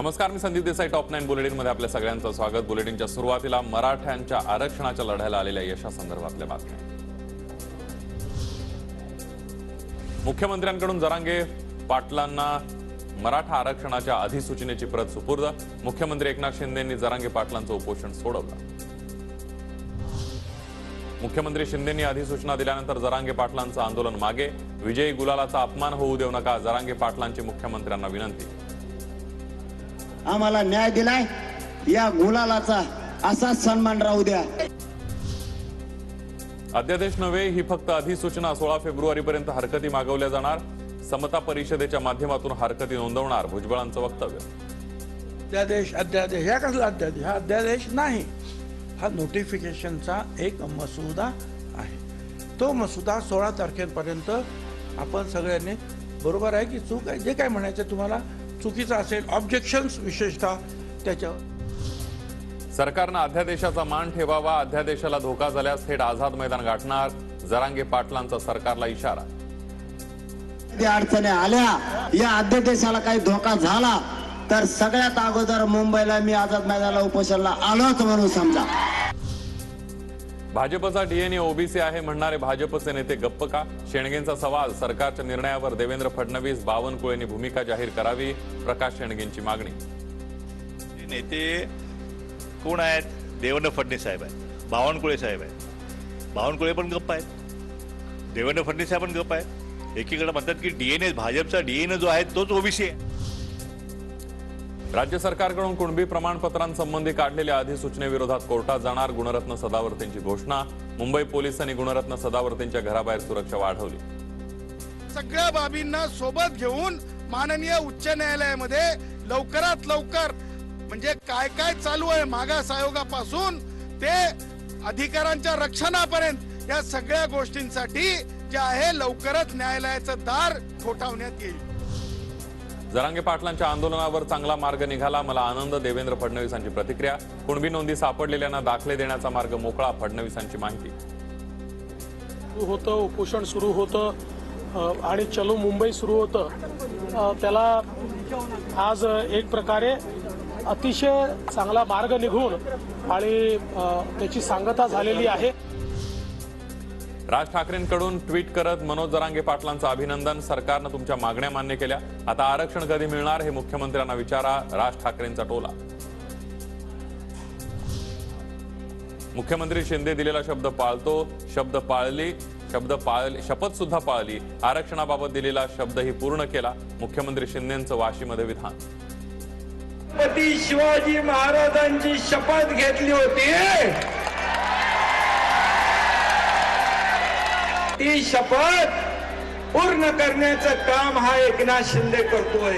नमस्कार, मी संदीप देसाई. टॉप 9 बुलेटिनमध्ये आपल्या सगळ्यांचं स्वागत. बुलेटिनच्या सुरुवातीला मराठ्यांच्या आरक्षणाच्या लढ्याला आलेल्या यशासंदर्भातल्या बातम्या. मुख्यमंत्र्यांकडून जरांगे पाटलांना मराठा आरक्षणाच्या अधिसूचनेची प्रत सुपूर्द. मुख्यमंत्री एकनाथ शिंदेंनी जरांगे पाटलांचं उपोषण सोडवलं. मुख्यमंत्री शिंदेंनी अधिसूचना दिल्यानंतर जरांगे पाटलांचं आंदोलन मागे. विजयी गुलालाचा अपमान होऊ देऊ नका, जरांगे पाटलांची मुख्यमंत्र्यांना विनंती. आम्हाला न्याय दिलाय, या गुलालाचा असाच सन्मान राहू द्या. अध्यादेश नव्हे, ही फक्त अधिसूचना. 16 फेब्रुवारीपर्यंत हरकती मागवल्या जाणार. समता परिषदेच्या माध्यमातून हरकती नोंदवणार, भुजबळांचं वक्तव्य. अध्यादेश ह्या कसला अध्यादेश? हा अध्यादेश नाही, हा नोटिफिकेशनचा एक मसुदा आहे. तो मसुदा 16 तारखेपर्यंत आपण सगळ्यांनी, बरोबर आहे की चूक आहे, जे काय म्हणायचं तुम्हाला चुकीचं असेल, ऑब्जेक्शन्स विशेषतः त्याच्यावर. सरकारनं अध्यादेशाचा मान ठेवावा. अध्यादेशाला धोका झाल्यास थेट आझाद मैदान गाठणार, जरांगे पाटलांचा सरकारला इशारा. अडचणी आल्या, या अध्यादेशाला काही धोका झाला तर सगळ्यात अगोदर मुंबईला मी आझाद मैदानाला उपोषणाला आलोच म्हणून समजा. भाजपचा डीएनए ओबीसी आहे म्हणणारे भाजपचे नेते गप्प का? शेणगेंचा सवाल. सरकारच्या निर्णयावर देवेंद्र फडणवीस, बावनकुळेंनी भूमिका जाहीर करावी, प्रकाश शेणगेंची मागणी. नेते कोण आहेत? देवेंद्र फडणवीस साहेब आहेत, बावनकुळे साहेब आहेत. बावनकुळे पण गप्प आहेत, देवेंद्र फडणवीस साहेब पण गप्प आहेत. एकीकडे म्हणतात की डीएनए, भाजपचा डीएनए जो आहे तोच ओबीसी आहे. राज्य सरकारकडून कुणबी प्रमाणपत्रांसंबंधी काढलेल्या अधिसूचनेविरोधात कोर्टात जाणार, गुणरत्न सदावर्तेंची घोषणा. मुंबई पोलिसांनी गुणरत्न सदावर्तेंच्या घराबाहेर सुरक्षा वाढवली. सगळ्या बाबींना सोबत घेऊन माननीय उच्च न्यायालयामध्ये लवकरात लवकर, म्हणजे काय काय चालू आहे मागास आयोगापासून ते अधिकारांच्या रक्षणापर्यंत, या सगळ्या गोष्टींसाठी जे आहे लवकरच न्यायालयाचं दार ठोठावण्यात येईल. जरांगे पाटलांच्या आंदोलनावर चांगला मार्ग निघाला, मला आनंद, देवेंद्र फडणवीसांची प्रतिक्रिया. कुणबी नोंदी सापडलेल्यांना दाखले देण्याचा मार्ग मोकळा, फडणवीसांची माहिती. होतं उपोषण सुरू होतं आणि चलो मुंबई सुरू होतं, त्याला आज एक प्रकारे अतिशय चांगला मार्ग निघून आणि त्याची सांगता झालेली आहे. राज ठाकरेंकडून ट्विट करत मनोज जरांगे पाटलांचं अभिनंदन. सरकारनं तुमच्या मागण्या मान्य केल्या, आता आरक्षण कधी मिळणार हे मुख्यमंत्र्यांना विचारा, राज ठाकरेंचा टोला. मुख्यमंत्री शिंदे दिलेला शब्द पाळतो, शपथ सुद्धा पाळली. आरक्षणाबाबत दिलेला शब्दही पूर्ण केला, मुख्यमंत्री शिंदेंचं वाशीमध्ये विधान. छत्रपती शिवाजी महाराजांची शपथ घेतली होती, ती शपथ पूर्ण करण्याचं काम हा एकनाथ शिंदे करतोय.